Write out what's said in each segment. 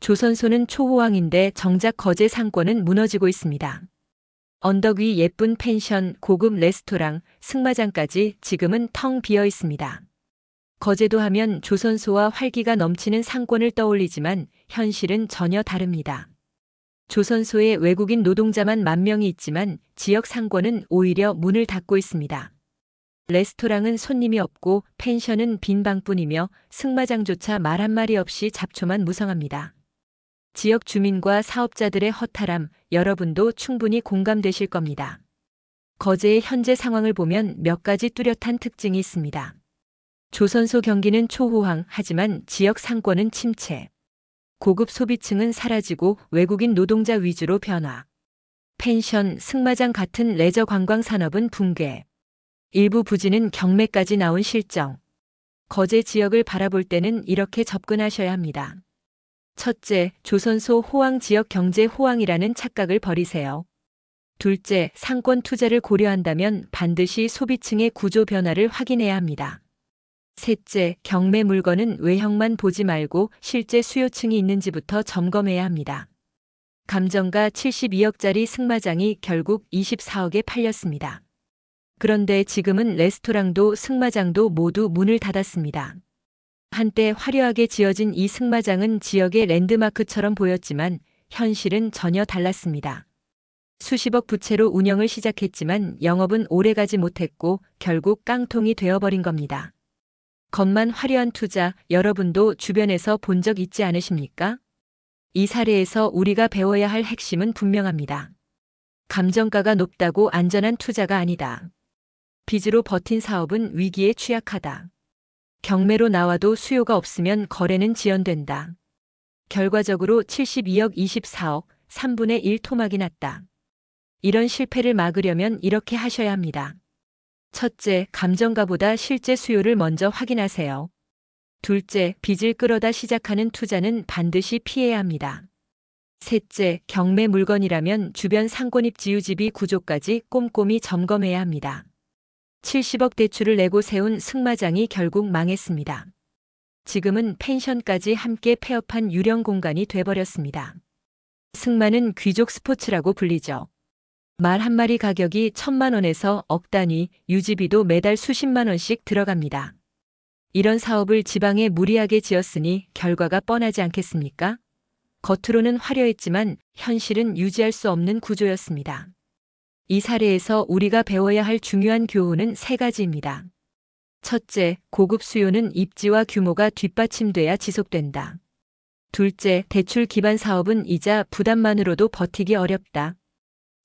조선소는 초호황인데 정작 거제 상권은 무너지고 있습니다. 언덕 위 예쁜 펜션, 고급 레스토랑, 승마장까지 지금은 텅 비어 있습니다. 거제도 하면 조선소와 활기가 넘치는 상권을 떠올리지만 현실은 전혀 다릅니다. 조선소에 외국인 노동자만 10,000명이 있지만 지역 상권은 오히려 문을 닫고 있습니다. 레스토랑은 손님이 없고 펜션은 빈 방뿐이며 승마장조차 말 한마디 없이 잡초만 무성합니다. 지역 주민과 사업자들의 허탈함, 여러분도 충분히 공감되실 겁니다. 거제의 현재 상황을 보면 몇 가지 뚜렷한 특징이 있습니다. 조선소 경기는 초호황, 하지만 지역 상권은 침체. 고급 소비층은 사라지고 외국인 노동자 위주로 변화. 펜션, 승마장 같은 레저 관광 산업은 붕괴. 일부 부지는 경매까지 나온 실정. 거제 지역을 바라볼 때는 이렇게 접근하셔야 합니다. 첫째, 조선소 호황 지역 경제 호황이라는 착각을 버리세요. 둘째, 상권 투자를 고려한다면 반드시 소비층의 구조 변화를 확인해야 합니다. 셋째, 경매 물건은 외형만 보지 말고 실제 수요층이 있는지부터 점검해야 합니다. 감정가 72억짜리 승마장이 결국 24억에 팔렸습니다. 그런데 지금은 레스토랑도 승마장도 모두 문을 닫았습니다. 한때 화려하게 지어진 이 승마장은 지역의 랜드마크처럼 보였지만 현실은 전혀 달랐습니다. 수십억 부채로 운영을 시작했지만 영업은 오래가지 못했고 결국 깡통이 되어버린 겁니다. 겉만 화려한 투자, 여러분도 주변에서 본 적 있지 않으십니까? 이 사례에서 우리가 배워야 할 핵심은 분명합니다. 감정가가 높다고 안전한 투자가 아니다. 빚으로 버틴 사업은 위기에 취약하다. 경매로 나와도 수요가 없으면 거래는 지연된다. 결과적으로 72억 24억, 3분의 1 토막이 났다. 이런 실패를 막으려면 이렇게 하셔야 합니다. 첫째, 감정가보다 실제 수요를 먼저 확인하세요. 둘째, 빚을 끌어다 시작하는 투자는 반드시 피해야 합니다. 셋째, 경매 물건이라면 주변 상권입 지유지비 구조까지 꼼꼼히 점검해야 합니다. 70억 대출을 내고 세운 승마장이 결국 망했습니다. 지금은 펜션까지 함께 폐업한 유령 공간이 돼버렸습니다. 승마는 귀족 스포츠라고 불리죠. 말 한 마리 가격이 1,000만 원에서 억 단위, 유지비도 매달 수십만 원씩 들어갑니다. 이런 사업을 지방에 무리하게 지었으니 결과가 뻔하지 않겠습니까? 겉으로는 화려했지만 현실은 유지할 수 없는 구조였습니다. 이 사례에서 우리가 배워야 할 중요한 교훈은 3가지입니다. 첫째, 고급 수요는 입지와 규모가 뒷받침돼야 지속된다. 둘째, 대출 기반 사업은 이자 부담만으로도 버티기 어렵다.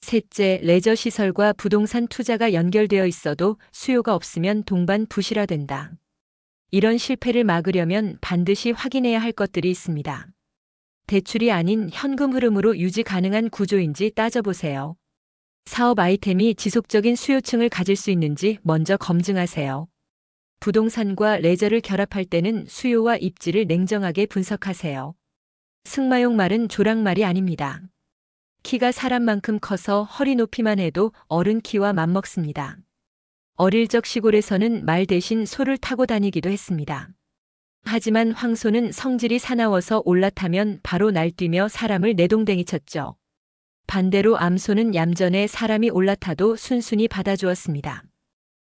셋째, 레저 시설과 부동산 투자가 연결되어 있어도 수요가 없으면 동반 부실화된다. 이런 실패를 막으려면 반드시 확인해야 할 것들이 있습니다. 대출이 아닌 현금 흐름으로 유지 가능한 구조인지 따져보세요. 사업 아이템이 지속적인 수요층을 가질 수 있는지 먼저 검증하세요. 부동산과 레저를 결합할 때는 수요와 입지를 냉정하게 분석하세요. 승마용 말은 조랑말이 아닙니다. 키가 사람만큼 커서 허리 높이만 해도 어른 키와 맞먹습니다. 어릴 적 시골에서는 말 대신 소를 타고 다니기도 했습니다. 하지만 황소는 성질이 사나워서 올라타면 바로 날뛰며 사람을 내동댕이 쳤죠. 반대로 암소는 얌전해 사람이 올라타도 순순히 받아주었습니다.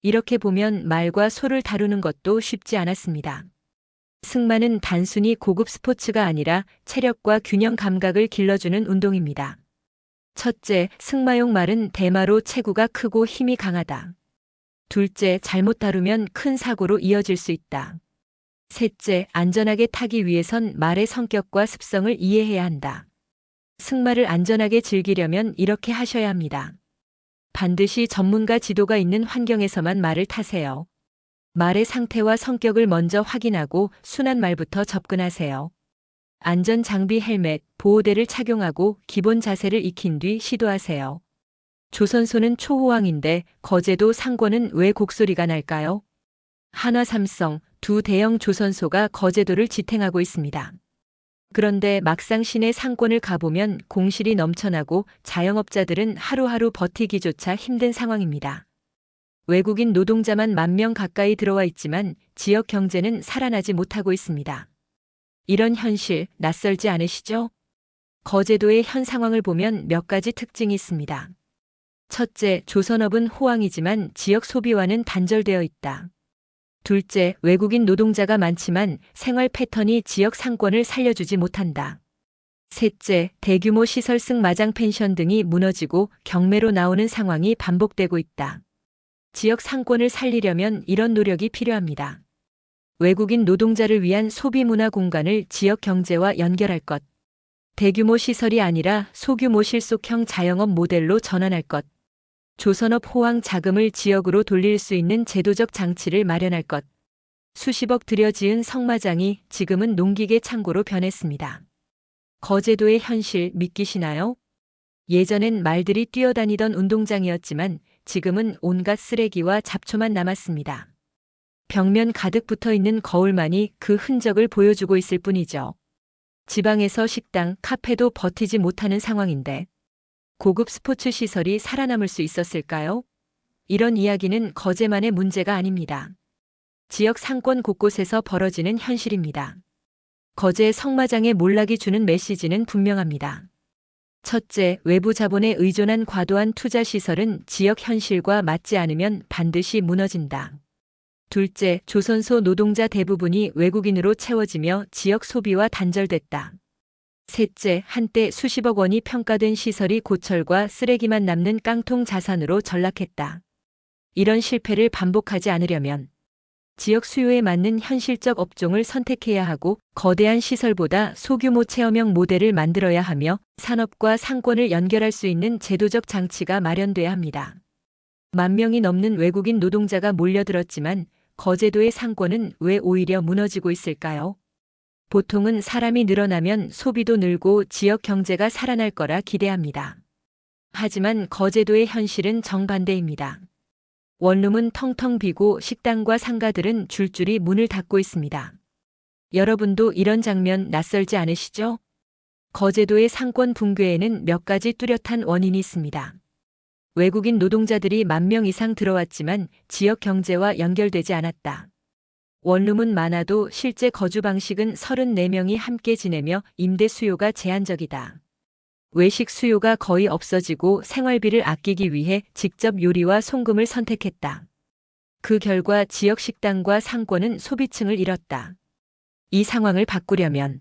이렇게 보면 말과 소를 다루는 것도 쉽지 않았습니다. 승마는 단순히 고급 스포츠가 아니라 체력과 균형 감각을 길러주는 운동입니다. 첫째, 승마용 말은 대마로 체구가 크고 힘이 강하다. 둘째, 잘못 다루면 큰 사고로 이어질 수 있다. 셋째, 안전하게 타기 위해선 말의 성격과 습성을 이해해야 한다. 승마를 안전하게 즐기려면 이렇게 하셔야 합니다. 반드시 전문가 지도가 있는 환경에서만 말을 타세요. 말의 상태와 성격을 먼저 확인하고 순한 말부터 접근하세요. 안전 장비 헬멧, 보호대를 착용하고 기본 자세를 익힌 뒤 시도하세요. 조선소는 초호황인데 거제도 상권은 왜 곡소리가 날까요? 한화 삼성, 두 대형 조선소가 거제도를 지탱하고 있습니다. 그런데 막상 시내 상권을 가보면 공실이 넘쳐나고 자영업자들은 하루하루 버티기조차 힘든 상황입니다. 외국인 노동자만 10,000명 가까이 들어와 있지만 지역 경제는 살아나지 못하고 있습니다. 이런 현실 낯설지 않으시죠? 거제도의 현 상황을 보면 몇 가지 특징이 있습니다. 첫째, 조선업은 호황이지만 지역 소비와는 단절되어 있다. 둘째, 외국인 노동자가 많지만 생활 패턴이 지역 상권을 살려주지 못한다. 셋째, 대규모 시설 승마장 펜션 등이 무너지고 경매로 나오는 상황이 반복되고 있다. 지역 상권을 살리려면 이런 노력이 필요합니다. 외국인 노동자를 위한 소비 문화 공간을 지역 경제와 연결할 것. 대규모 시설이 아니라 소규모 실속형 자영업 모델로 전환할 것. 조선업 호황 자금을 지역으로 돌릴 수 있는 제도적 장치를 마련할 것. 수십억 들여 지은 성마장이 지금은 농기계 창고로 변했습니다. 거제도의 현실 믿기시나요? 예전엔 말들이 뛰어다니던 운동장이었지만 지금은 온갖 쓰레기와 잡초만 남았습니다. 벽면 가득 붙어 있는 거울만이 그 흔적을 보여주고 있을 뿐이죠. 지방에서 식당, 카페도 버티지 못하는 상황인데 고급 스포츠 시설이 살아남을 수 있었을까요? 이런 이야기는 거제만의 문제가 아닙니다. 지역 상권 곳곳에서 벌어지는 현실입니다. 거제 성마장의 몰락이 주는 메시지는 분명합니다. 첫째, 외부 자본에 의존한 과도한 투자 시설은 지역 현실과 맞지 않으면 반드시 무너진다. 둘째, 조선소 노동자 대부분이 외국인으로 채워지며 지역 소비와 단절됐다. 셋째, 한때 수십억 원이 평가된 시설이 고철과 쓰레기만 남는 깡통 자산으로 전락했다. 이런 실패를 반복하지 않으려면 지역 수요에 맞는 현실적 업종을 선택해야 하고 거대한 시설보다 소규모 체험형 모델을 만들어야 하며 산업과 상권을 연결할 수 있는 제도적 장치가 마련돼야 합니다. 10,000명이 넘는 외국인 노동자가 몰려들었지만 거제도의 상권은 왜 오히려 무너지고 있을까요? 보통은 사람이 늘어나면 소비도 늘고 지역 경제가 살아날 거라 기대합니다. 하지만 거제도의 현실은 정반대입니다. 원룸은 텅텅 비고 식당과 상가들은 줄줄이 문을 닫고 있습니다. 여러분도 이런 장면 낯설지 않으시죠? 거제도의 상권 붕괴에는 몇 가지 뚜렷한 원인이 있습니다. 외국인 노동자들이 10,000명 이상 들어왔지만 지역 경제와 연결되지 않았다. 원룸은 많아도 실제 거주 방식은 34명이 함께 지내며 임대 수요가 제한적이다. 외식 수요가 거의 없어지고 생활비를 아끼기 위해 직접 요리와 송금을 선택했다. 그 결과 지역 식당과 상권은 소비층을 잃었다. 이 상황을 바꾸려면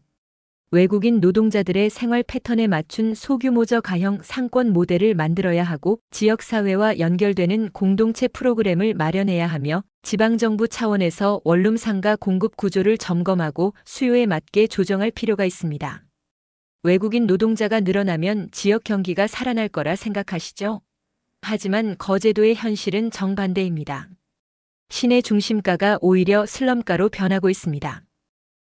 외국인 노동자들의 생활 패턴에 맞춘 소규모적 가형 상권 모델을 만들어야 하고 지역사회와 연결되는 공동체 프로그램을 마련해야 하며 지방정부 차원에서 원룸 상가 공급 구조를 점검하고 수요에 맞게 조정할 필요가 있습니다. 외국인 노동자가 늘어나면 지역 경기가 살아날 거라 생각하시죠? 하지만 거제도의 현실은 정반대입니다. 시내 중심가가 오히려 슬럼가로 변하고 있습니다.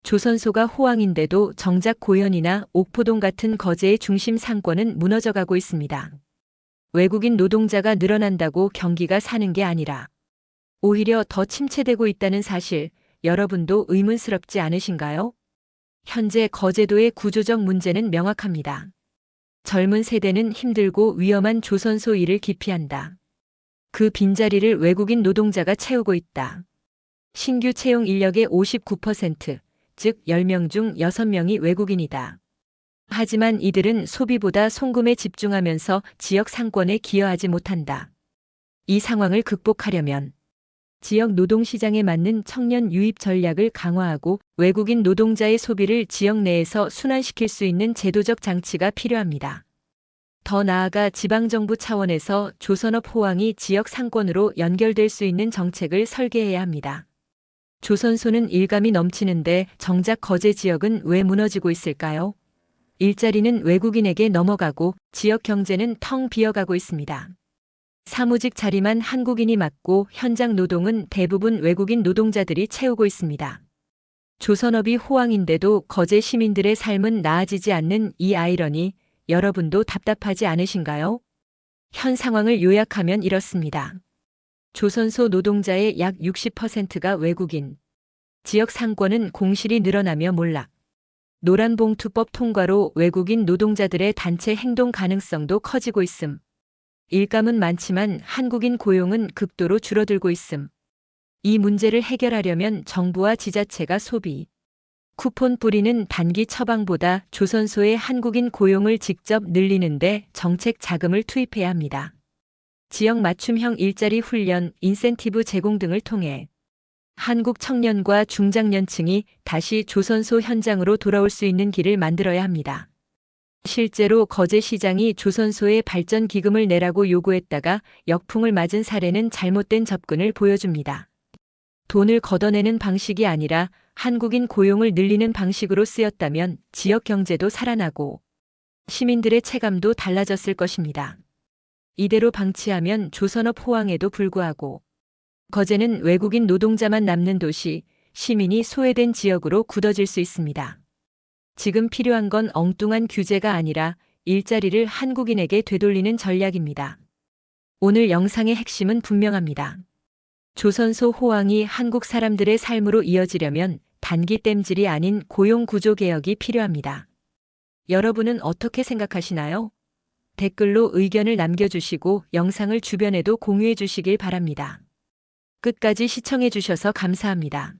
조선소가 호황인데도 정작 고현이나 옥포동 같은 거제의 중심 상권은 무너져가고 있습니다. 외국인 노동자가 늘어난다고 경기가 사는 게 아니라 오히려 더 침체되고 있다는 사실, 여러분도 의문스럽지 않으신가요? 현재 거제도의 구조적 문제는 명확합니다. 젊은 세대는 힘들고 위험한 조선소 일을 기피한다. 그 빈자리를 외국인 노동자가 채우고 있다. 신규 채용 인력의 59%, 즉 10명 중 6명이 외국인이다. 하지만 이들은 소비보다 송금에 집중하면서 지역 상권에 기여하지 못한다. 이 상황을 극복하려면 지역 노동시장에 맞는 청년 유입 전략을 강화하고 외국인 노동자의 소비를 지역 내에서 순환시킬 수 있는 제도적 장치가 필요합니다. 더 나아가 지방정부 차원에서 조선업 호황이 지역 상권으로 연결될 수 있는 정책을 설계해야 합니다. 조선소는 일감이 넘치는데 정작 거제 지역은 왜 무너지고 있을까요? 일자리는 외국인에게 넘어가고 지역 경제는 텅 비어가고 있습니다. 사무직 자리만 한국인이 맡고 현장 노동은 대부분 외국인 노동자들이 채우고 있습니다. 조선업이 호황인데도 거제 시민들의 삶은 나아지지 않는 이 아이러니, 여러분도 답답하지 않으신가요? 현 상황을 요약하면 이렇습니다. 조선소 노동자의 약 60%가 외국인. 지역 상권은 공실이 늘어나며 몰락. 노란봉투법 통과로 외국인 노동자들의 단체 행동 가능성도 커지고 있음. 일감은 많지만 한국인 고용은 극도로 줄어들고 있음. 이 문제를 해결하려면 정부와 지자체가 소비, 쿠폰 뿌리는 단기 처방보다 조선소의 한국인 고용을 직접 늘리는데 정책 자금을 투입해야 합니다. 지역 맞춤형 일자리 훈련, 인센티브 제공 등을 통해 한국 청년과 중장년층이 다시 조선소 현장으로 돌아올 수 있는 길을 만들어야 합니다. 실제로 거제 시장이 조선소에 발전 기금을 내라고 요구했다가 역풍을 맞은 사례는 잘못된 접근을 보여줍니다. 돈을 걷어내는 방식이 아니라 한국인 고용을 늘리는 방식으로 쓰였다면 지역 경제도 살아나고 시민들의 체감도 달라졌을 것입니다. 이대로 방치하면 조선업 호황에도 불구하고 거제는 외국인 노동자만 남는 도시, 시민이 소외된 지역으로 굳어질 수 있습니다. 지금 필요한 건 엉뚱한 규제가 아니라 일자리를 한국인에게 되돌리는 전략입니다. 오늘 영상의 핵심은 분명합니다. 조선소 호황이 한국 사람들의 삶으로 이어지려면 단기 땜질이 아닌 고용 구조 개혁이 필요합니다. 여러분은 어떻게 생각하시나요? 댓글로 의견을 남겨주시고 영상을 주변에도 공유해 주시길 바랍니다. 끝까지 시청해 주셔서 감사합니다.